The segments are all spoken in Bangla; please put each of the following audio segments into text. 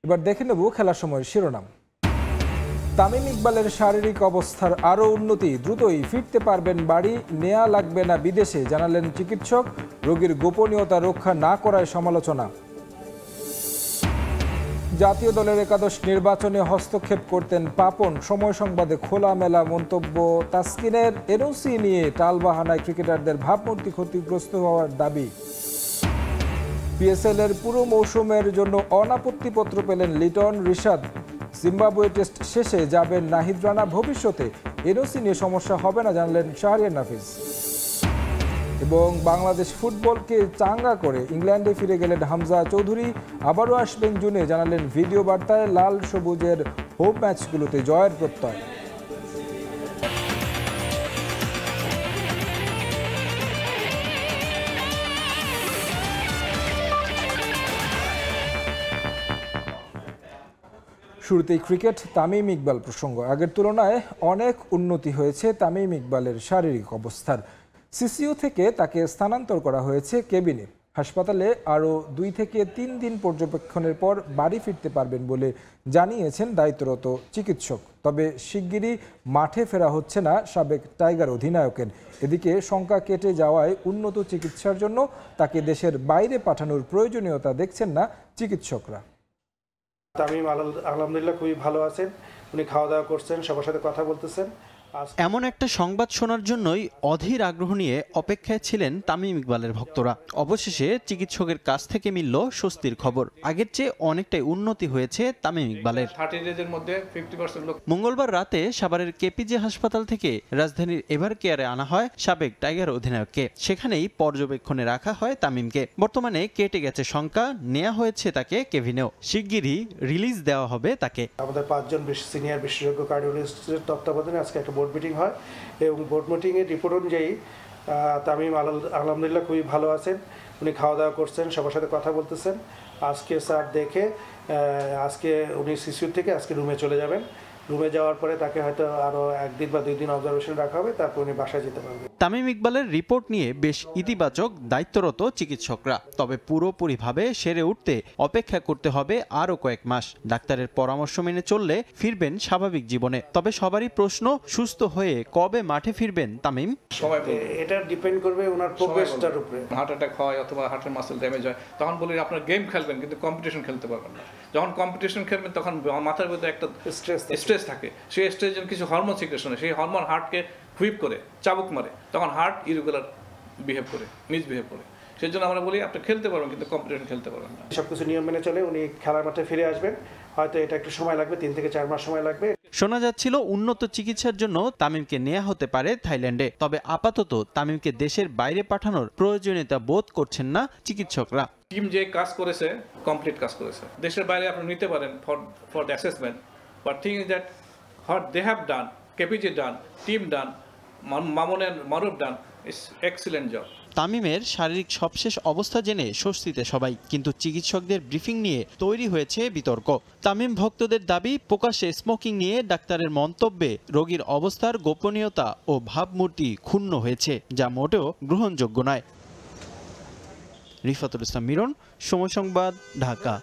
এবার দেখে নেব খেলার সময়ের শিরোনাম। তামিম ইকবালের শারীরিক অবস্থার আরও উন্নতি, দ্রুতই ফিরতে পারবেন বাড়ি, নেওয়া লাগবে না বিদেশে, জানালেন চিকিৎসক। রোগীর গোপনীয়তা রক্ষা না করায় সমালোচনা। জাতীয় দলের একাদশ নির্বাচনে হস্তক্ষেপ করতেন পাপন, সময় সংবাদে খোলামেলা মন্তব্য তাসকিনের। এনওসি নিয়ে টালবাহানায় ক্রিকেটারদের ভাবমূর্তি ক্ষতিগ্রস্ত হওয়ার দাবি। পিএসএল এর পুরো মৌসুমের জন্য অনাপত্তিপত্র পেলেন লিটন, রিশাদ। জিম্বাবুয়ে টেস্ট শেষে যাবেন নাহিদ রানা, ভবিষ্যতে এনওসি নিয়ে সমস্যা হবে না, জানলেন শাহরিয়ার নাফিজ। এবং বাংলাদেশ ফুটবলকে চাঙ্গা করে ইংল্যান্ডে ফিরে গেলেন হামজা চৌধুরী, আবারও আসবেন জুনে, জানালেন ভিডিও বার্তায়। লাল সবুজের হোম ম্যাচগুলোতে জয়ের প্রত্যয়। শুরুতেই ক্রিকেট, তামিম ইকবাল প্রসঙ্গ। আগের তুলনায় অনেক উন্নতি হয়েছে তামিম ইকবালের শারীরিক অবস্থার। সিসিইউ থেকে তাকে স্থানান্তর করা হয়েছে কেবিনে। হাসপাতালে আরও 2 থেকে 3 দিন পর্যবেক্ষণের পর বাড়ি ফিরতে পারবেন বলে জানিয়েছেন দায়িত্বরত চিকিৎসক। তবে শিগগিরই মাঠে ফেরা হচ্ছে না সাবেক টাইগার অধিনায়কের। এদিকে শঙ্কা কেটে যাওয়ায় উন্নত চিকিৎসার জন্য তাকে দেশের বাইরে পাঠানোর প্রয়োজনীয়তা দেখছেন না চিকিৎসকরা। তামিম আলহামদুলিল্লাহ খুবই ভালো আছেন, উনি খাওয়া দাওয়া করছেন, সবার সাথে কথা বলতেছেন। এমন একটা সংবাদ শোনার জন্যই অধীর আগ্রহ নিয়ে অপেক্ষায় ছিলেন তামিম ইকবালের ভক্তরা। অবশেষে চিকিৎসকের কাছ থেকে মিলল স্বস্তির খবর। আগের চেয়ে অনেকটাই উন্নতি হয়েছে তামিম ইকবালের। মঙ্গলবার রাতে সাভারের কেপিজে হাসপাতাল থেকে রাজধানীর এভার কেয়ারে আনা হয় সাবেক টাইগার অধিনায়ককে। সেখানেই পর্যবেক্ষণে রাখা হয় তামিমকে। বর্তমানে কেটে গেছে শঙ্কা, নেওয়া হয়েছে তাকে কেভিনেও। শিগগিরই রিলিজ দেওয়া হবে তাকে। আমাদের 5 জন সিনিয়র বিশেষজ্ঞ কার্ডিওলজিস্টের তত্ত্বাবধানে আজকে একটা বোর্ড মিটিং হয় এবং বোর্ড মিটিংয়ের রিপোর্ট অনুযায়ী তামিম আলহামদুলিল্লাহ খুবই ভালো আছেন, উনি খাওয়া দাওয়া করছেন, সবার সাথে কথা বলতেছেন। আজকে স্যার দেখে আজকে উনি সিসিইউ থেকে আজকে রুমে চলে যাবেন। রুমে যাওয়ার পরে তাকে হয়তো আরও 1 দিন বা 2 দিন অবজারভেশন রাখা হবে, তারপর উনি বাসায় যেতে পারবেন। তামিম ইকবালের রিপোর্ট নিয়ে বেশ ইতিবাচক দায়িত্বরত চিকিৎসকরা। তবে পুরোপুরিভাবে সেরে উঠতে অপেক্ষা করতে হবে আরও কয়েক মাস। ডাক্তারের পরামর্শ মেনে চললে ফিরবেন স্বাভাবিক জীবনে। তবে সবারই প্রশ্ন, সুস্থ হয়ে কবে মাঠে ফিরবেন তামিম? এটা ডিপেন্ড করবে ওনার প্রোগ্রেসটার উপরে। হার্ট অ্যাটাক হয় অথবা হার্টের মাসেল ড্যামেজ হয়, তখন বলি আপনার গেম খেলবেন কিন্তু কম্পিটিশন খেলতে পারবেন না। যখন কম্পিটিশন খেলবেন তখন মাথার ভিতরে একটা স্ট্রেস থাকে। সেই স্ট্রেসের কিছু হরমোন সিক্রেশন হয়, সেই হরমোন হার্টকে হুইপ করে, চাবুক মারে, তখন হার্ট ইরেগুলার বিহেভ করে, মিসবিহেভ করে। সেই জন্য আমরা বলি আপনি খেলতে পারবেন কিন্তু কম্পিটিশন খেলতে পারবেন না। সবকিছু নিয়ম মেনে চলে উনি খেলার মাঠে ফিরে আসবেন। হয়তো এটা একটু সময় লাগবে, 3 থেকে 4 মাস সময় লাগবে। শোনা যাচ্ছিল উন্নত চিকিৎসার জন্য তামিমকে নেওয়া হতে পারে থাইল্যান্ডে। তবে আপাতত তামিমকে দেশের বাইরে পাঠানোর প্রয়োজনীয়তা বোধ করছেন না চিকিৎসকরা। টিম যে কাজ করেছে কমপ্লিট কাজ করেছে। দেশের বাইরে আপনি নিতে পারেন for the assessment, but thing is that what they have done, KPG done, team done, Mamun and Maruf done, it's excellent job. তামিমের শারীরিক সবশেষ অবস্থা জেনে স্বস্তিতে সবাই, কিন্তু চিকিৎসকদের ব্রিফিং নিয়ে তৈরি হয়েছে বিতর্ক। তামিম ভক্তদের দাবি, প্রকাশ্যে স্মোকিং নিয়ে ডাক্তারের মন্তব্যে রোগীর অবস্থার গোপনীয়তা ও ভাবমূর্তি ক্ষুণ্ণ হয়েছে, যা মোটেও গ্রহণযোগ্য নয়। রিফাতুল ইসলাম মিরন, সময় সংবাদ, ঢাকা।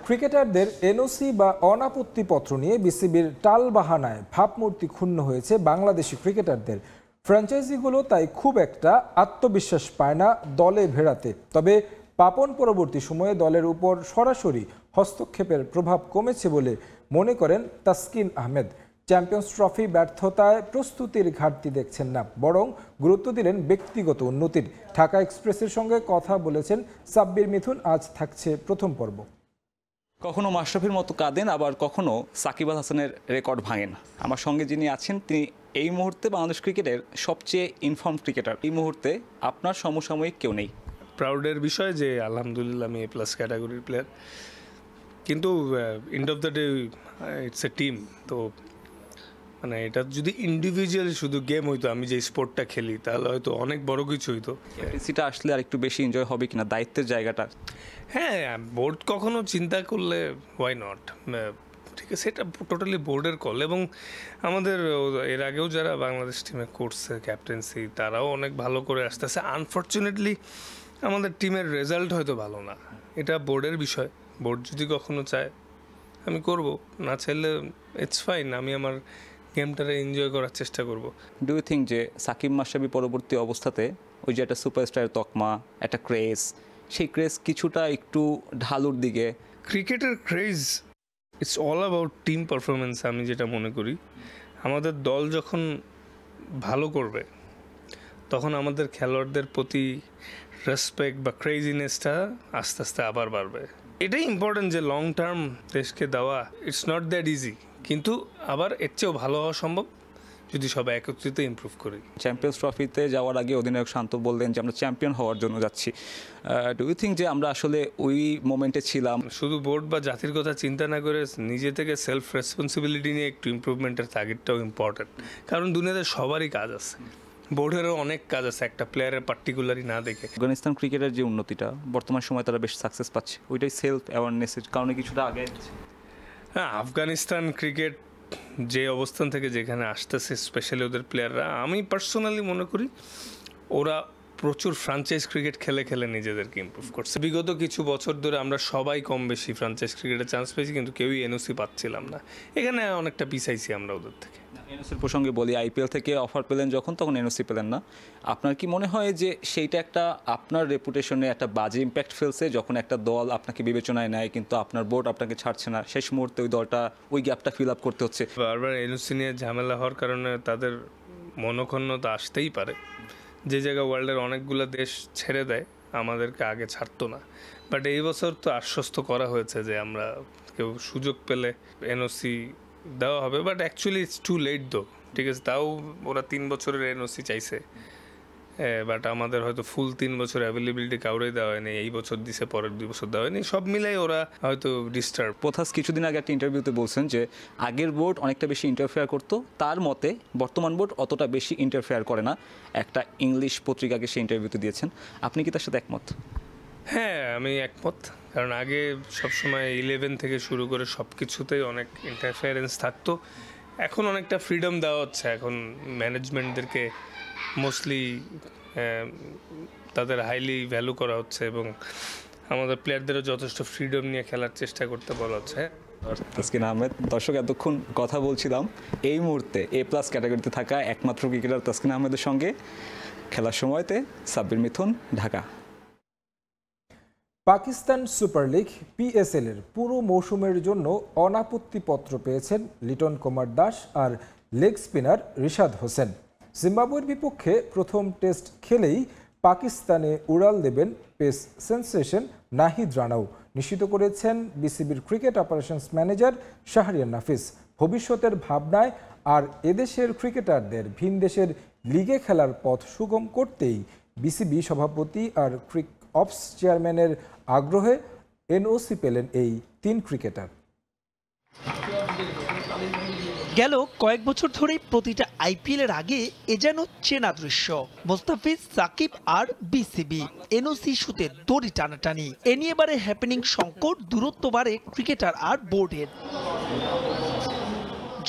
ক্রিকেটারদের এনওসি বা অনাপত্তিপত্র নিয়ে বিসিবির টালবাহানায় ভাবমূর্তি ক্ষুণ্ণ হয়েছে বাংলাদেশি ক্রিকেটারদের। ফ্র্যাঞ্চাইজিগুলো তাই খুব একটা আত্মবিশ্বাস পায় না দলে ভেড়াতে। তবে পাপন পরবর্তী সময়ে দলের উপর সরাসরি হস্তক্ষেপের প্রভাব কমেছে বলে মনে করেন তাসকিন আহমেদ। চ্যাম্পিয়ন্স ট্রফি ব্যর্থতায় প্রস্তুতির ঘাটতি দেখছেন না, বরং গুরুত্ব দিলেন ব্যক্তিগত উন্নতির। ঢাকা এক্সপ্রেসের সঙ্গে কথা বলেছেন সাব্বির মিথুন। আজ থাকছে প্রথম পর্ব। কখনো মাশরাফির মতো কাঁদেন, আবার কখনো সাকিব আল হাসানের রেকর্ড ভাঙেন। আমার সঙ্গে যিনি আছেন তিনি এই মুহূর্তে বাংলাদেশ ক্রিকেটের সবচেয়ে ইনফর্ম ক্রিকেটার। এই মুহূর্তে আপনার সমসাময়িক কেউ নেই। প্রাউডের বিষয় যে আলহামদুলিল্লাহ আমি A+ ক্যাটাগরির প্লেয়ার, কিন্তু end of the day it's a team. তো মানে এটা যদি ইন্ডিভিজুয়াল শুধু গেম হইতো, আমি যে স্পোর্টটা খেলি, তাহলে হয়তো অনেক বড় কিছু হইতো। ক্যাপ্টেন্সিটা আসলে আর একটু বেশি এনজয় হবে কিনা, দায়িত্বের জায়গাটা। হ্যাঁ, বোর্ড কখনো চিন্তা করলে ওয়াই নট, ঠিক আছে, এটা টোটালি বোর্ডের কল। এবং আমাদের এর আগেও যারা বাংলাদেশ টিমে করছে ক্যাপ্টেন্সি, তারাও অনেক ভালো করে আসতেছে। আনফর্চুনেটলি আমাদের টিমের রেজাল্ট হয়তো ভালো না, এটা বোর্ডের বিষয়। বোর্ড যদি কখনো চায় আমি করব, না চাইলে ইটস ফাইন, আমি আমার গেমটারে এনজয় করার চেষ্টা করব। ডু ইউ থিঙ্ক যে সাকিব মাশরাফি পরবর্তী অবস্থাতে ওই যে একটা সুপারস্টারের তকমা, একটা ক্রেজ, সেই ক্রেজ কিছুটা একটু ঢালুর দিকে? ক্রিকেটের craze it's all about team performance. আমি যেটা মনে করি, আমাদের দল যখন ভালো করবে তখন আমাদের খেলোয়াড়দের প্রতি রেসপেক্ট বা ক্রেজিনেসটা আস্তে আস্তে আবার বাড়বে। এটাই ইম্পর্টেন্ট যে লং টার্ম দেশকে দেওয়া ইটস নট দ্যাট ইজি, কিন্তু আবার এর চেয়েও ভালো হওয়া সম্ভব যদি সবাই একত্রিত ইমপ্রুভ করি। চ্যাম্পিয়ন্স ট্রফিতে যাওয়ার আগে অধিনায়ক শান্ত বললেন যে আমরা চ্যাম্পিয়ন হওয়ার জন্য যাচ্ছি। ডু ইউ থিঙ্ক যে আমরা আসলে ওই মোমেন্টে ছিলাম? শুধু বোর্ড বা জাতির কথা চিন্তা না করে নিজে থেকে সেলফ রেসপন্সিবিলিটি নিয়ে একটু ইমপ্রুভমেন্টের তাগিদটাও ইম্পর্টেন্ট, কারণ দুনিয়াতে সবারই কাজ আছে, বোর্ডেরও অনেক কাজ আছে একটা প্লেয়ারের পার্টিকুলারই না দেখে। আফগানিস্তান ক্রিকেটের যে উন্নতিটা বর্তমান সময় তারা বেশ সাকসেস পাচ্ছে, ওইটাই সেলফ অ্যাওয়ারনেসের কারণে কিছুটা আগে। হ্যাঁ, আফগানিস্তান ক্রিকেট যে অবস্থান থেকে যেখানে আসতেছে, স্পেশালি ওদের প্লেয়াররা, আমি পার্সোনালি মনে করি ওরা প্রচুর ফ্রাঞ্চাইজ ক্রিকেট খেলে খেলে নিজেদেরকে ইমপ্রুভ করছে। বিগত কিছু বছর ধরে আমরা সবাই কম বেশি ফ্রাঞ্চাইজ ক্রিকেটে চান্স পেয়েছি, কিন্তু কেউই এনওসি পাচ্ছিলাম না। এখানে অনেকটা পিছাইছি আমরা ওদের থেকে। এনওসির প্রসঙ্গে বলি, আইপিএল থেকে অফার পেলেন যখন, তখন এনওসি পেলেন না। আপনার কি মনে হয় যে সেইটা একটা আপনার রেপুটেশনে একটা বাজে ইম্প্যাক্ট ফেলছে, যখন একটা দল আপনাকে বিবেচনায় নেয় কিন্তু আপনার বোর্ড আপনাকে ছাড়ছে না, শেষ মুহূর্তে ওই দলটা ওই গ্যাপটা ফিল আপ করতে হচ্ছে? বারবার এনওসি নিয়ে ঝামেলা হওয়ার কারণে তাদের মনোক্ষুণ্ণতা আসতেই পারে। যে জায়গা ওয়ার্ল্ডের অনেকগুলো দেশ ছেড়ে দেয়, আমাদেরকে আগে ছাড়তো না, বাট এই বছর তো আশ্বস্ত করা হয়েছে যে আমরা কেউ সুযোগ পেলে এনওসি দেওয়া হবে। But actually it's too late though, ঠিক আছে, তাও ওরা 3 বছরের এনওসি চাইছে, বাট আমাদের হয়তো ফুল 3 বছর অ্যাভেলেবিলিটি কাউরেই দেওয়া হয়নি। এই বছর দিছে, পরের 2 বছর দেওয়া হয়নি, সব মিলাই ওরা হয়তো ডিস্টার্ব। পোথাস কিছুদিন আগে একটা ইন্টারভিউতে বলছেন যে আগের বোর্ড অনেকটা বেশি ইন্টারফেয়ার করতো, তার মতে বর্তমান বোর্ড অতটা বেশি ইন্টারফেয়ার করে না। একটা ইংলিশ পত্রিকাকে সে ইন্টারভিউতে দিয়েছেন, আপনি কি তার সাথে একমত? হ্যাঁ, আমি একমত, কারণ আগে সবসময় 11 থেকে শুরু করে সব কিছুতেই অনেক ইন্টারফেয়ারেন্স থাকতো। এখন অনেকটা ফ্রিডম দেওয়া হচ্ছে, এখন ম্যানেজমেন্টদেরকে মোস্টলি তাদের হাইলি ভ্যালু করা হচ্ছে এবং আমাদের প্লেয়ারদেরও যথেষ্ট ফ্রিডম নিয়ে খেলার চেষ্টা করতে বলা হচ্ছে। তাসকিন আহমেদ, দর্শক এতক্ষণ কথা বলছিলাম এই মুহূর্তে A+ ক্যাটাগরিতে থাকা একমাত্র ক্রিকেটার তাসকিন আহমেদের সঙ্গে। খেলার সময়তে Sabbir Mithun, Dhaka. Pakistan super league PSL এর পুরো মৌসুমের জন্য অনাপত্তিপত্র পেয়েছেন লিটন কুমার দাস আর লেগ স্পিনার রিশাদ হোসেন। জিম্বাবুয়ের বিপক্ষে প্রথম টেস্ট খেলেই পাকিস্তানে উড়াল দেবেন পেস সেন্সেশন নাহিদ রানাও, নিশ্চিত করেছেন বিসিবির ক্রিকেট অপারেশনস ম্যানেজার শাহরিয়ার নাফিস। ভবিষ্যতের ভাবনায় আর এদেশের ক্রিকেটারদের ভিন দেশের লিগে খেলার পথ সুগম করতেই বিসিবি সভাপতি আর অপস চেয়ারম্যানের আগ্রহে এনওসি পেলেন এই 3 ক্রিকেটার। গেল কয়েক বছর ধরেই প্রতিটা আইপিএল এর আগে এ যেন চেনা দৃশ্য। মোস্তাফিজ, সাকিব আর বিসিবি এনওসি ইস্যুতে দড়ি টানাটানি। এ নিয়ে বারে হ্যাপেনিং সংকট, দূরত্ব বাড়ে ক্রিকেটার আর বোর্ডের।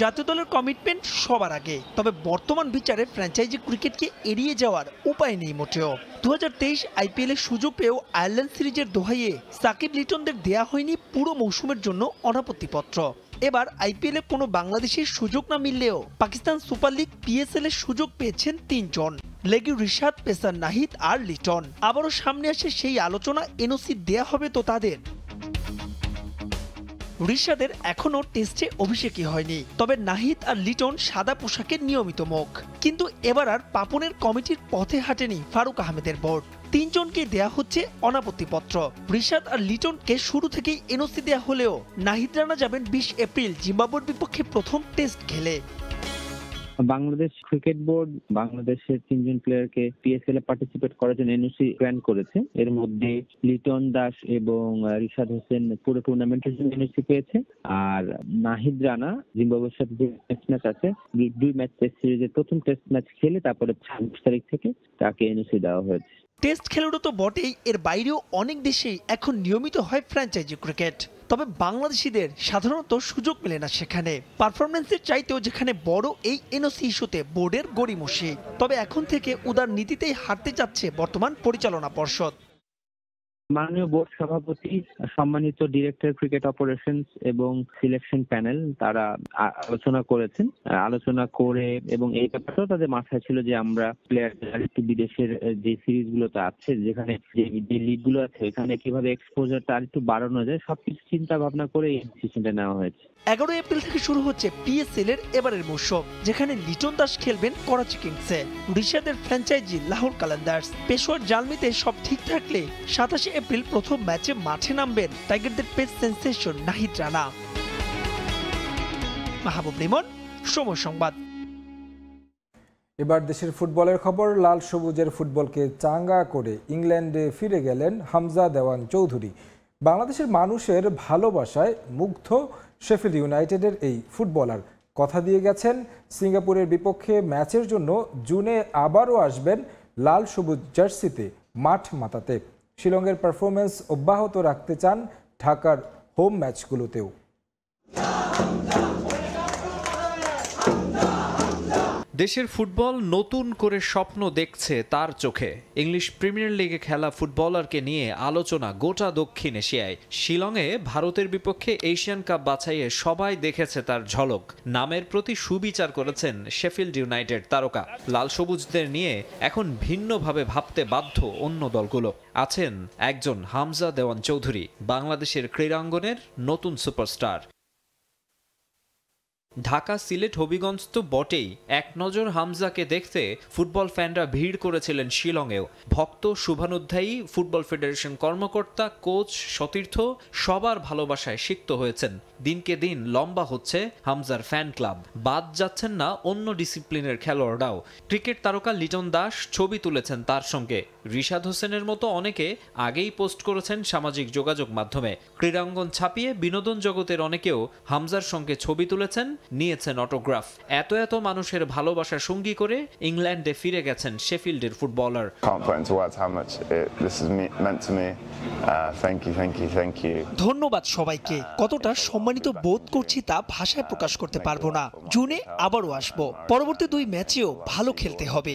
জাতীয় দলের কমিটমেন্ট সবার আগে, তবে বর্তমান বিচারে ফ্র্যাঞ্চাইজি ক্রিকেটকে এড়িয়ে যাওয়ার উপায় নেই মোটেও। 2023 আইপিএলের সুযোগ পেয়েও আয়ারল্যান্ড সিরিজের দোহাইয়ে সাকিব লিটনদের দেয়া হয়নি পুরো মৌসুমের জন্য অনাপত্তিপত্র। এবার আইপিএলে কোনো বাংলাদেশের সুযোগ না মিললেও পাকিস্তান সুপার লিগ PSL এর সুযোগ পেয়েছেন 3 জন, লেগি রিশাদ, পেসার নাহিদ আর লিটন। আবারও সামনে আসে সেই আলোচনা, এনওসি দেয়া হবে তো তাদের। রিশাদের এখনো টেস্টে অভিষেকই হয়নি, তবে নাহিদ আর লিটন সাদা পোশাকের নিয়মিত মুখ। কিন্তু এবার আর পাপনের কমিটির পথে হাঁটেনি ফারুক আহমেদের বোর্ড। 3 জনকে দেয়া হচ্ছে অনাপত্তিপত্র। রিশাদ আর লিটনকে শুরু থেকেই এনওসি দেয়া হলেও নাহিদ রানা যাবেন 20 এপ্রিল জিম্বাবুয়ের বিপক্ষে প্রথম টেস্ট খেলে। বাংলাদেশ ক্রিকেট বোর্ড বাংলাদেশের 3 জন প্লেয়ারকে PSL এ পার্টিসিপেট করার জন্য এনওসি গ্র্যান্ট করেছে। এর মধ্যে লিটন দাস এবং রিশাদ হোসেন পুরো টুর্নামেন্টের জন্য এনওসি পেয়েছে, আর নাহিদ রানা জিম্বাবুয়ের সাথে যে ম্যাচ আছে 2 ম্যাচ টেস্ট সিরিজের প্রথম টেস্ট ম্যাচ খেলে তারপরে 26 তারিখ থেকে তাকে এনওসি দেওয়া হয়েছে। টেস্ট খেলুড়ো তো বটেই, এর বাইরেও অনেক দেশেই এখন নিয়মিত হয় ফ্র্যাঞ্চাইজি ক্রিকেট। তবে বাংলাদেশিদের সাধারণত সুযোগ মেলে না সেখানে। পারফরমেন্সের চাইতেও যেখানে বড় এই এনওসি ইস্যুতে বোর্ডের গড়িমসি। তবে এখন থেকে উদার নীতিতেই হাঁটতে যাচ্ছে বর্তমান পরিচালনা পর্ষদ। মাননীয় বোর্ড সভাপতি, সম্মানিত ডিরেক্টর ক্রিকেট অপারেশনস এবং সিলেকশন প্যানেল তারা আলোচনা করেছেন। আলোচনা করে এবং এই ব্যাপারটাও তাদের মাথায় ছিল যে আমরা প্লেয়ারদের একটু বিদেশের যে সিরিজগুলোতে আছে, যেখানে যে লিগগুলো আছে এখানে কিভাবে এক্সপোজারটা আর একটু বাড়ানো যায়, সবকিছু চিন্তা ভাবনা করে এই ডিসিশনটা নেওয়া হয়েছে। 11 এপ্রিল থেকে শুরু হচ্ছে পিএসএল এর এবারের মৌসুম, যেখানে লিটন দাস খেলবেন করাচি কিংসে, ঋষাদের ফ্র্যাঞ্চাইজি লাহোর কালান্দার্স। পেশোয়ার জালমিতে সব ঠিক থাকলে 27 এপ্রিল প্রথম ম্যাচে মাঠে নামবেন টাইগারদের পেস সেন্সেশন নাহিদ রানা। মাহবুব লিমন, সময় সংবাদ। এবার দেশের ফুটবলের খবর। লাল সবুজের ফুটবলকে চাঙ্গা করে ইংল্যান্ডে ফিরে গেলেন হামজা দেওয়ান চৌধুরী। বাংলাদেশের মানুষের ভালোবাসায় মুগ্ধ শেফিল্ড ইউনাইটেডের এই ফুটবলার কথা দিয়ে গেছেন সিঙ্গাপুরের বিপক্ষে ম্যাচের জন্য জুনে আবারও আসবেন লাল সবুজ জার্সিতে মাঠ মাতাতে। শিলংয়ের পারফরমেন্স অব্যাহত রাখতে চান ঢাকার হোম ম্যাচগুলোতেও। দেশের ফুটবল নতুন করে স্বপ্ন দেখছে তার চোখে। ইংলিশ প্রিমিয়ার লিগে খেলা ফুটবলারকে নিয়ে আলোচনা গোটা দক্ষিণ এশিয়ায়। শিলংয়ে ভারতের বিপক্ষে এশিয়ান কাপ বাছাইয়ে সবাই দেখেছে তার ঝলক। নামের প্রতি সুবিচার করেছেন শেফিল্ড ইউনাইটেড তারকা। লাল সবুজদের নিয়ে এখন ভিন্নভাবে ভাবতে বাধ্য অন্য দলগুলো। আছেন একজন হামজা দেওয়ান চৌধুরী, বাংলাদেশের ক্রীড়াঙ্গনের নতুন সুপারস্টার। ঢাকা, সিলেট, হবিগঞ্জ তো বটেই, এক নজর হামজাকে দেখতে ফুটবল ফ্যানরা ভিড় করেছিলেন শিলংয়েও। ভক্ত, শুভানুধ্যায়ী, ফুটবল ফেডারেশন কর্মকর্তা, কোচ, সতীর্থ সবার ভালোবাসায় সিক্ত হয়েছেন। দিনকে দিন লম্বা হচ্ছে হামজার ফ্যান ক্লাব। বাদ যাচ্ছেন না অন্য ডিসিপ্লিনের খেলোয়াড়রাও। ক্রিকেট তারকা লিটন দাস ছবি তুলেছেন তার সঙ্গে। রিশাদ হোসেনের মতো অনেকে আগেই পোস্ট করেছেন সামাজিক যোগাযোগ মাধ্যমে। ক্রীড়াঙ্গন ছাপিয়ে বিনোদন জগতের অনেকেও হামজার সঙ্গে ছবি তুলেছেন, নিয়েছেন অটোগ্রাফ। এত মানুষের ভালোবাসার সঙ্গী করে ইংল্যান্ডে ফিরে গেছেন শেফিল্ডের ফুটবলার। ধন্যবাদ সবাইকে। কতটা সম্মানিত বোধ করছি তা ভাষায় প্রকাশ করতে পারবো না। জুনে আবারও আসবো। পরবর্তী 2 ম্যাচেও ভালো খেলতে হবে।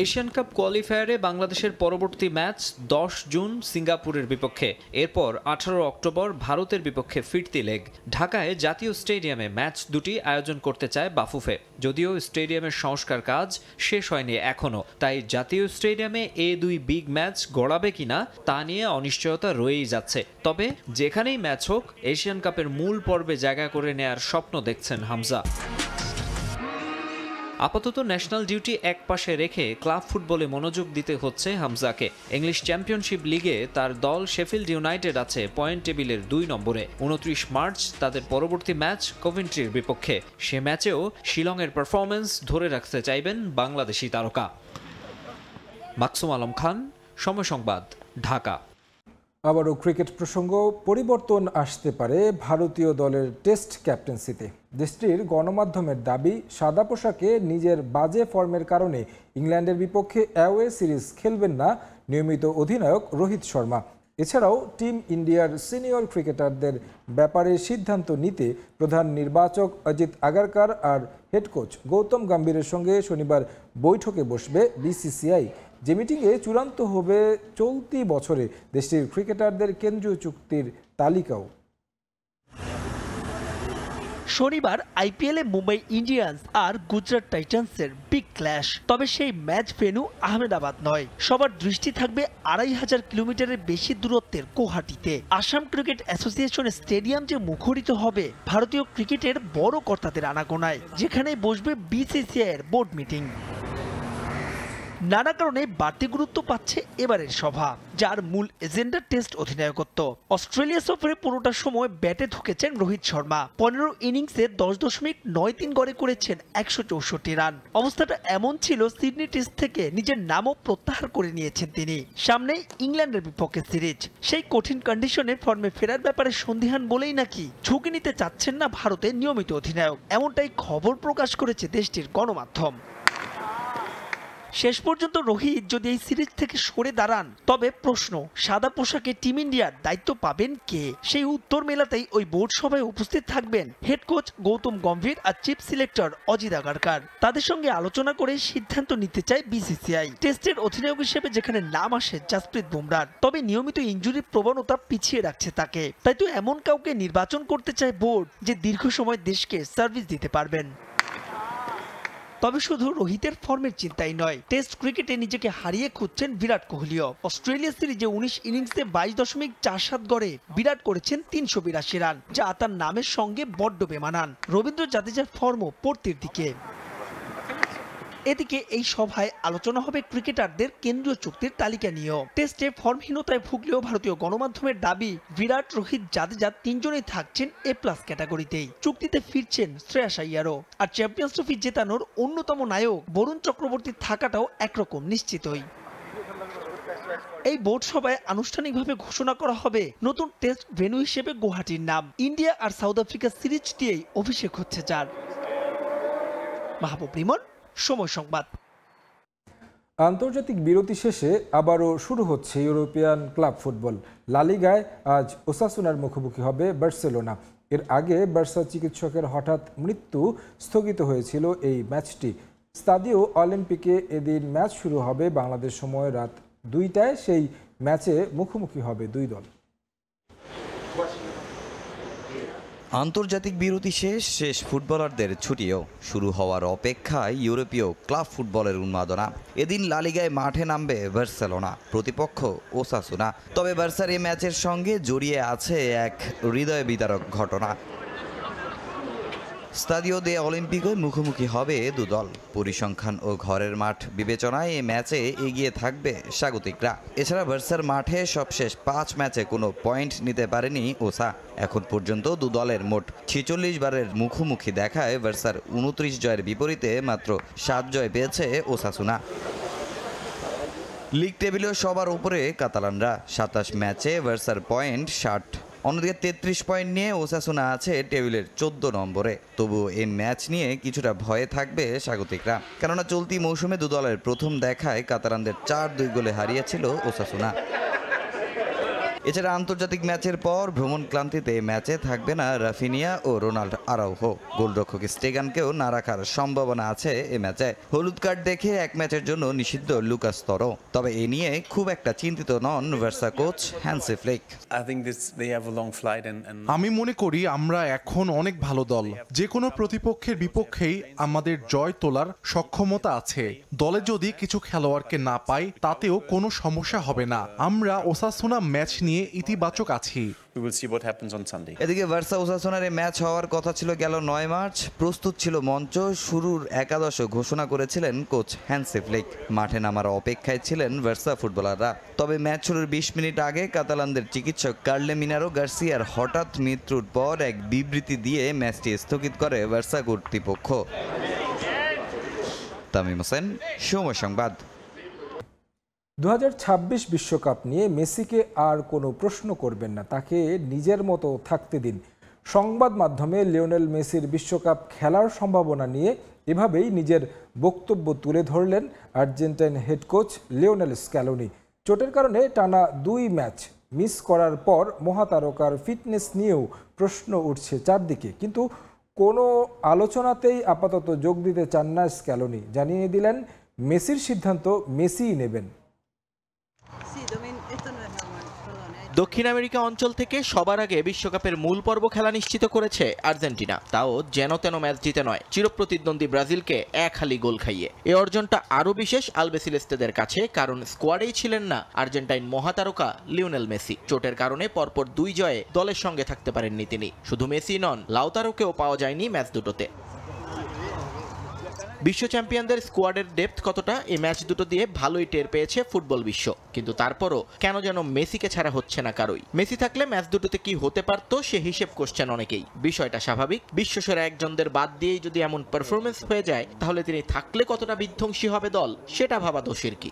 এশিয়ান কাপ কোয়ালিফায়ারে বাংলাদেশের পরবর্তী ম্যাচ 10 জুন সিঙ্গাপুরের বিপক্ষে। এরপর 18 অক্টোবর ভারতের বিপক্ষে ফিরতি লেগ। ঢাকায় জাতীয় স্টেডিয়ামে ম্যাচ দুটি আয়োজন করতে চায় বাফুফে। যদিও স্টেডিয়ামের সংস্কার কাজ শেষ হয়নি এখনো, তাই জাতীয় স্টেডিয়ামে এই 2 বিগ ম্যাচ গড়াবে কিনা তা নিয়ে অনিশ্চয়তা রয়েই যাচ্ছে। তবে যেখানেই ম্যাচ হোক, এশিয়ান কাপের মূল পর্বে জায়গা করে নেয়ার স্বপ্ন দেখছেন হামজা। আপাতত ন্যাশনাল ডিউটি এক পাশে রেখে ক্লাব ফুটবলে মনোযোগ দিতে হচ্ছে হামজাকে। ইংলিশ চ্যাম্পিয়নশিপ লিগে তার দল শেফিল্ড ইউনাইটেড আছে পয়েন্ট টেবিলের 2 নম্বরে। 29 মার্চ তাদের পরবর্তী ম্যাচ কভেন্ট্রির বিপক্ষে। সে ম্যাচেও শিলংয়ের পারফরমেন্স ধরে রাখতে চাইবেন বাংলাদেশি তারকা। মাকসুম আলম খান, সময় সংবাদ, ঢাকা। আবারও ক্রিকেট প্রসঙ্গ। পরিবর্তন আসতে পারে ভারতীয় দলের টেস্ট ক্যাপ্টেন্সিতে। দেশটির গণমাধ্যমের দাবি, সাদা পোশাকে নিজের বাজে ফর্মের কারণে ইংল্যান্ডের বিপক্ষে অ্যাওয়ে সিরিজ খেলবেন না নিয়মিত অধিনায়ক রোহিত শর্মা। এছাড়াও টিম ইন্ডিয়ার সিনিয়র ক্রিকেটারদের ব্যাপারে সিদ্ধান্ত নিতে প্রধান নির্বাচক অজিত আগারকার আর হেড কোচ গৌতম গম্ভীরের সঙ্গে শনিবার বৈঠকে বসবে বিসিসিআই। যে মিটিংয়ে চূড়ান্ত হবে চলতি বছরে দেশটির ক্রিকেটারদের কেন্দ্রীয় চুক্তির তালিকাও। শনিবার আইপিএলে মুম্বাই ইন্ডিয়ান্স আর গুজরাট টাইটান্সের বিগ ক্ল্যাশ। তবে সেই ম্যাচ ভেন্যু আহমেদাবাদ নয়। সবার দৃষ্টি থাকবে 2500 কিলোমিটারের বেশি দূরত্বের গুয়াহাটিতে। আসাম ক্রিকেট অ্যাসোসিয়েশন স্টেডিয়াম যে মুখরিত হবে ভারতীয় ক্রিকেটের বড় কর্তাদের আনাগোনায়, যেখানে বসবে বিসিসিআই এর বোর্ড মিটিং। নানা কারণে বাড়তি গুরুত্ব পাচ্ছে এবারের সভা, যার মূল এজেন্ডা টেস্ট অধিনায়কত্ব। অস্ট্রেলিয়া সফরে পুরোটা সময় ব্যাটে ঢুকেছেন রোহিত শর্মা। 15 ইনিংসে 10.93 গড়ে করেছেন 164 রান। অবস্থাটা এমন ছিল, সিডনি টেস্ট থেকে নিজের নামও প্রত্যাহার করে নিয়েছেন তিনি। সামনে ইংল্যান্ডের বিপক্ষে সিরিজ। সেই কঠিন কন্ডিশনে ফর্মে ফেরার ব্যাপারে সন্দিহান বলেই নাকি ঝুঁকি নিতে চাচ্ছেন না ভারতের নিয়মিত অধিনায়ক। এমনটাই খবর প্রকাশ করেছে দেশটির গণমাধ্যম। শেষ পর্যন্ত রোহিত যদি এই সিরিজ থেকে সরে দাঁড়ান তবে প্রশ্ন, সাদা পোশাকে টিম ইন্ডিয়ার দায়িত্ব পাবেন কে? সেই উত্তর মেলাতেই ওই বোর্ড সভায় উপস্থিত থাকবেন হেড কোচ গৌতম গম্ভীর আর চিফ সিলেক্টর অজিত আগারকার। তাদের সঙ্গে আলোচনা করে সিদ্ধান্ত নিতে চায় বিসিসিআই। টেস্টের অধিনায়ক হিসেবে যেখানে নাম আসে জাসপ্রীত বুমরার, তবে নিয়মিত ইনজুরির প্রবণতা পিছিয়ে রাখছে তাকে। তাই তো এমন কাউকে নির্বাচন করতে চায় বোর্ড যে দীর্ঘ সময় দেশকে সার্ভিস দিতে পারবেন। তবে শুধু রোহিতের ফর্মের চিন্তাই নয়, টেস্ট ক্রিকেটে নিজেকে হারিয়ে খুঁজছেন বিরাট কোহলিও। অস্ট্রেলিয়া সিরিজে 19 ইনিংসে 22.47 গড়ে বিরাট করেছেন 382 রান, যা তার নামের সঙ্গে বড্ড বেমানান। রবীন্দ্র জাদেজার ফর্মও পড়তির দিকে। এদিকে এই সভায় আলোচনা হবে ক্রিকেটারদের কেন্দ্রীয় চুক্তির তালিকা নিয়েও। টেস্টে ফর্মহীনতায় ভুগলেও ভারতীয় গণমাধ্যমের দাবি বিরাট, রোহিত, জাদেজা তিনজনেই থাকছেন A+ ক্যাটাগরিতেই। চুক্তিতে ফিরছেন শ্রেয়াস আইয়ারও। আর চ্যাম্পিয়ন্স ট্রফি জেতানোর অন্যতম নায়ক বরুণ চক্রবর্তীর থাকাটাও একরকম নিশ্চিতই। এই বোর্ড সভায় আনুষ্ঠানিকভাবে ঘোষণা করা হবে নতুন টেস্ট ভেন্যু হিসেবে গুয়াহাটির নাম। ইন্ডিয়া আর সাউথ আফ্রিকা সিরিজ দিয়েই অভিষেক হচ্ছে যার। মাহবুব রিমন, সময় সংবাদ। আন্তর্জাতিক বিরতি শেষে আবারও শুরু হচ্ছে ইউরোপিয়ান ক্লাব ফুটবল। লা লিগায় আজ ওসাসুনার মুখোমুখি হবে বার্সেলোনা। এর আগে বার্সা চিকিৎসকের হঠাৎ মৃত্যু স্থগিত হয়েছিল এই ম্যাচটি। স্তাদিও অলিম্পিকে এদিন ম্যাচ শুরু হবে বাংলাদেশ সময় রাত 2টায়। সেই ম্যাচে মুখোমুখি হবে দুই দল। আন্তর্জাতিক বিরতি শেষ ফুটবলারদের ছুটিও শুরু হওয়ার অপেক্ষায় ইউরোপীয় ক্লাব ফুটবলের উন্মাদনা। এদিন লা লিগায় মাঠে নামবে বার্সেলোনা, প্রতিপক্ষ ওসাসুনা। তবে বার্সার এই ম্যাচের সঙ্গে জড়িয়ে আছে এক হৃদয় বিদারক ঘটনা। স্তাদিও দে অলিম্পিকে মুখোমুখি হবে দুদল। পরিসংখ্যান ও ঘরের মাঠ বিবেচনায় এই ম্যাচে এগিয়ে থাকবে স্বাগতিকরা। এছাড়া বার্সার মাঠে সবশেষ 5 ম্যাচে কোনো পয়েন্ট নিতে পারেনি ওসা। এখন পর্যন্ত দুদলের মোট 46 বারের মুখোমুখি দেখায় বার্সার 29 জয়ের বিপরীতে মাত্র 7 জয় পেয়েছে ওসাসুনা। লিগ টেবিলেও সবার উপরে কাতালানরা। 27 ম্যাচে বার্সার পয়েন্ট 60। অন্যদিকে 33 পয়েন্ট নিয়ে ওসাসুনা আছে টেবিলের 14 নম্বরে। তবুও এই ম্যাচ নিয়ে কিছুটা ভয়ে থাকবে স্বাগতিকরা, কেননা চলতি মৌসুমে দুদলের প্রথম দেখায় কাতালানদের 4-2 গোলে হারিয়েছিল ওসাসুনা। এছাড়া আন্তর্জাতিক ম্যাচের পর ভ্রমণ ক্লান্তিতে ম্যাচে থাকবে না রাফিনিয়া ও রোনাল্ড আরাউহো। গোলরক্ষক স্টেগানকেও না রাখার সম্ভাবনা আছে এ ম্যাচে। হলুদ কার্ড দেখে এক ম্যাচের জন্য নিষিদ্ধ লুকাস তরো। তবে এ নিয়ে খুব একটা চিন্তিত নন বার্সা কোচ হ্যান্সি ফ্লিক। আমি মনে করি আমরা এখন অনেক ভালো দল। যে কোনো প্রতিপক্ষের বিপক্ষেই আমাদের জয় তোলার সক্ষমতা আছে। দলে যদি কিছু খেলোয়াড়কে না পাই তাতেও কোনো সমস্যা হবে না। আমরা ওসাসুনা ম্যাচ নিয়ে ইতিবাচক আছি। এদিকে বার্সা ওসাসুনার ম্যাচ হওয়ার কথা ছিল গেল 9 মার্চ। প্রস্তুত ছিল মঞ্চ, শুরুর একাদশ ঘোষণা করেছিলেন কোচ হ্যান্সি ফ্লিক। মাঠে নামার অপেক্ষায় ছিলেন বার্সা ফুটবলাররা। তবে ম্যাচ শুরুর 20 মিনিট আগে কাতালানদের চিকিৎসক কার্লে মিনারো গার্সিয়ার হঠাৎ মৃত্যুর পর এক বিবৃতি দিয়ে ম্যাচটি স্থগিত করে বার্সা কর্তৃপক্ষ। তামিম হোসেন, সময় সংবাদ। 2026 বিশ্বকাপ নিয়ে মেসিকে আর কোনো প্রশ্ন করবেন না, তাকে নিজের মতো থাকতে দিন। সংবাদ মাধ্যমে লিওনেল মেসির বিশ্বকাপ খেলার সম্ভাবনা নিয়ে এভাবেই নিজের বক্তব্য তুলে ধরলেন Argentine head coach Lionel Scaloni. চোটের কারণে টানা 2 ম্যাচ মিস করার পর মহাতারকার ফিটনেস নিয়েও প্রশ্ন উঠছে চারদিকে, কিন্তু কোনো আলোচনাতেই আপাতত যোগ দিতে চান না স্ক্যালোনি। জানিয়ে দিলেন মেসির সিদ্ধান্ত মেসিই নেবেন। দক্ষিণ আমেরিকা অঞ্চল থেকে সবার আগে বিশ্বকাপের মূল পর্ব খেলা নিশ্চিত করেছে আর্জেন্টিনা, তাও যেন তেন ম্যাচ জিতে নয়, চিরপ্রতিদ্বন্দ্বী ব্রাজিলকে 1 হালি গোল খাইয়ে। এই অর্জনটা আরও বিশেষ আলবেসিলেস্তেদের কাছে, কারণ স্কোয়াডেই ছিলেন না আর্জেন্টাইন মহাতারকা লিওনেল মেসি। চোটের কারণে পরপর 2 জয়ে দলের সঙ্গে থাকতে পারেননি তিনি। শুধু মেসি নন, লাউতারোকেও পাওয়া যায়নি ম্যাচ দুটোতে। বিশ্ব চ্যাম্পিয়নদের স্কোয়াডের ডেপথ কতটা এই ম্যাচ দুটো দিয়ে ভালোই টের পেয়েছে ফুটবল বিশ্ব, কিন্তু তারপরও কেন যেন মেসিকে ছাড়া হচ্ছে না কারোই। মেসি থাকলে ম্যাচ দুটোতে কি হতে পারতো সে হিসেব করছেন অনেকেই। বিষয়টা স্বাভাবিক, বিশ্বসেরা একজনদের বাদ দিয়েই যদি এমন পারফরমেন্স হয়ে যায় তাহলে তিনি থাকলে কতটা বিধ্বংসী হবে দল সেটা ভাবা দোষের কি।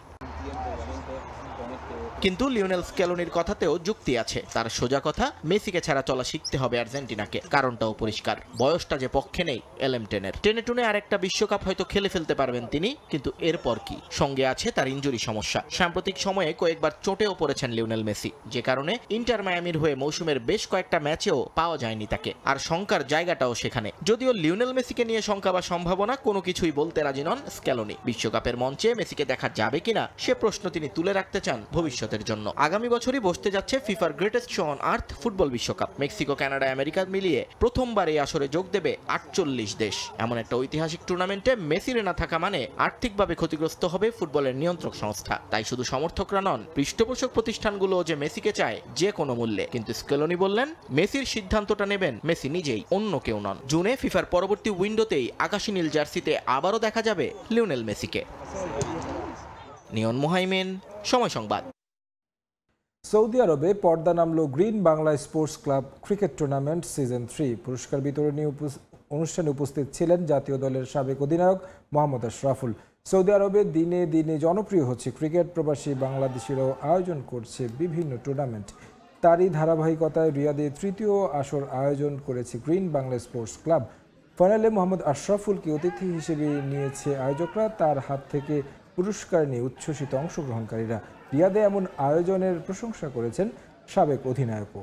কিন্তু লিওনেল স্ক্যালোনির কথাতেও যুক্তি আছে। তার সোজা কথা, মেসিকে ছাড়া চলা শিখতে হবে আর্জেন্টিনাকে। কারণটাও পরিষ্কার, বয়সটা যে পক্ষে নেই LM10-এর। টেনে টুনে আরেকটা বিশ্বকাপ হয়তো খেলে ফেলতে পারবেন তিনি, কিন্তু এরপর কি? সঙ্গে আছে তার ইনজুরি সমস্যা। সাম্প্রতিক সময়ে কয়েকবার চোটেও পড়েছেন লিওনেল মেসি, যে কারণে ইন্টার মায়ামির হয়ে মৌসুমের বেশ কয়েকটা ম্যাচেও পাওয়া যায়নি তাকে। আর শঙ্কার জায়গাটাও সেখানে। যদিও লিওনেল মেসিকে নিয়ে শঙ্কা বা সম্ভাবনা কোনো কিছুই বলতে রাজি নন স্ক্যালোনি। বিশ্বকাপের মঞ্চে মেসিকে দেখা যাবে কিনা সে প্রশ্ন তিনি তুলে রাখতে চান ভবিষ্যতের জন্য। আগামী বছরই বসতে যাচ্ছে ফিফার greatest show on earth football বিশ্বকাপ। মেক্সিকো, কানাডা, আমেরিকা মিলিয়ে প্রথমবার এই আসরে যোগ দেবে 48 দেশ। এমন একটা ঐতিহাসিক টুর্নামেন্টে মেসির না থাকা মানে আর্থিকভাবে ক্ষতিগ্রস্ত হবে ফুটবলের নিয়ন্ত্রক সংস্থা। তাই শুধু সমর্থকরা নন, পৃষ্ঠপোষক প্রতিষ্ঠানগুলো যে মেসিকে চায় যে কোনো মূল্যে। কিন্তু স্কেলোনি বললেন, মেসির সিদ্ধান্তটা নেবেন মেসি নিজেই, অন্য কেউ নন। জুনে ফিফার পরবর্তী উইন্ডোতেই আকাশী নীল জার্সিতে আবারও দেখা যাবে লিওনেল মেসিকে। নিয়ন মোহাইমেন, সময় সংবাদ। সৌদি আরবে পর্দা নামলো green Bangla sports club cricket tournament season 3। পুরস্কার বিতরণী অনুষ্ঠানে উপস্থিত ছিলেন জাতীয় দলের সাবেক অধিনায়ক মোহাম্মদ আশরাফুল। সৌদি আরবে দিনে দিনে জনপ্রিয় হচ্ছে ক্রিকেট। প্রবাসী বাংলাদেশিরাও আয়োজন করছে বিভিন্ন টুর্নামেন্ট। তারই ধারাবাহিকতায় রিয়াদে তৃতীয় আসর আয়োজন করেছে গ্রিন বাংলা স্পোর্টস ক্লাব। ফাইনালে মোহাম্মদ আশরাফুলকে অতিথি হিসেবে নিয়েছে আয়োজকরা। তার হাত থেকে পুরস্কার নিয়ে উচ্ছ্বসিত অংশগ্রহণকারীরা। রিয়াদে এমন আয়োজনের প্রশংসা করেছেন সাবেক অধিনায়কও।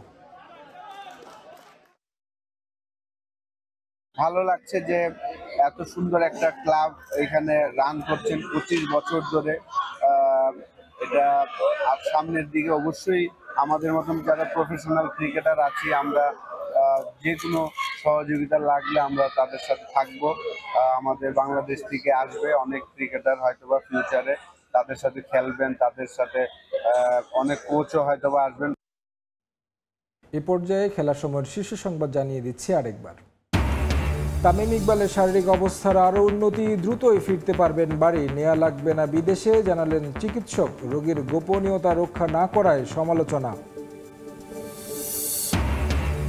ভালো লাগছে যে এত সুন্দর একটা ক্লাব এখানে রান করছেন 25 বছর ধরে। এটা আর সামনের দিকে অবশ্যই আমাদের মতন যারা প্রফেশনাল ক্রিকেটার আছি, আমরা যে কোনো সহযোগিতা লাগলে আমরা তাদের সাথে থাকবো। আমাদের বাংলাদেশ থেকে আসবে অনেক ক্রিকেটার, হয়তোবা ফিউচারে তাদের সাথে খেলবেন, তাদের সাথে অনেক কোচও হয়তোবা আসবেন। এ পর্যায়ে খেলার সময়ের শীর্ষ সংবাদ জানিয়ে দিচ্ছি আরেকবার। তামিম ইকবালের শারীরিক অবস্থার আরও উন্নতি, দ্রুতই ফিরতে পারবেন বাড়ি, নেওয়া লাগবে না বিদেশে, জানালেন চিকিৎসক। রোগীর গোপনীয়তা রক্ষা না করায় সমালোচনা।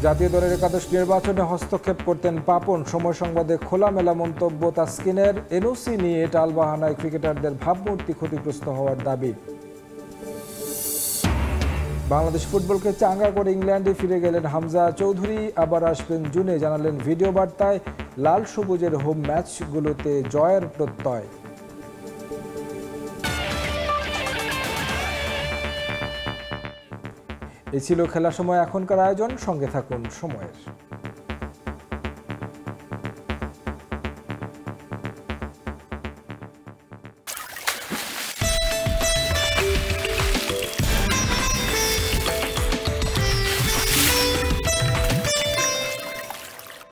জাতীয় দলের একাদশ নির্বাচনে হস্তক্ষেপ করতেন পাপন, সময় সংবাদে খোলামেলা মন্তব্য তাসকিনের। এনওসি নিয়ে টালবাহানায় ক্রিকেটারদের ভাবমূর্তি ক্ষতিগ্রস্ত হওয়ার দাবি। বাংলাদেশ ফুটবলকে চাঙ্গা করে ইংল্যান্ডে ফিরে গেলেন হামজা চৌধুরী, আবার আসবেন জুনে, জানালেন ভিডিও বার্তায়। লাল সবুজের হোম ম্যাচগুলোতে জয়ের প্রত্যয়। এই ছিল খেলার সময় এখনকার আয়োজন। সঙ্গে থাকুন সময়ের।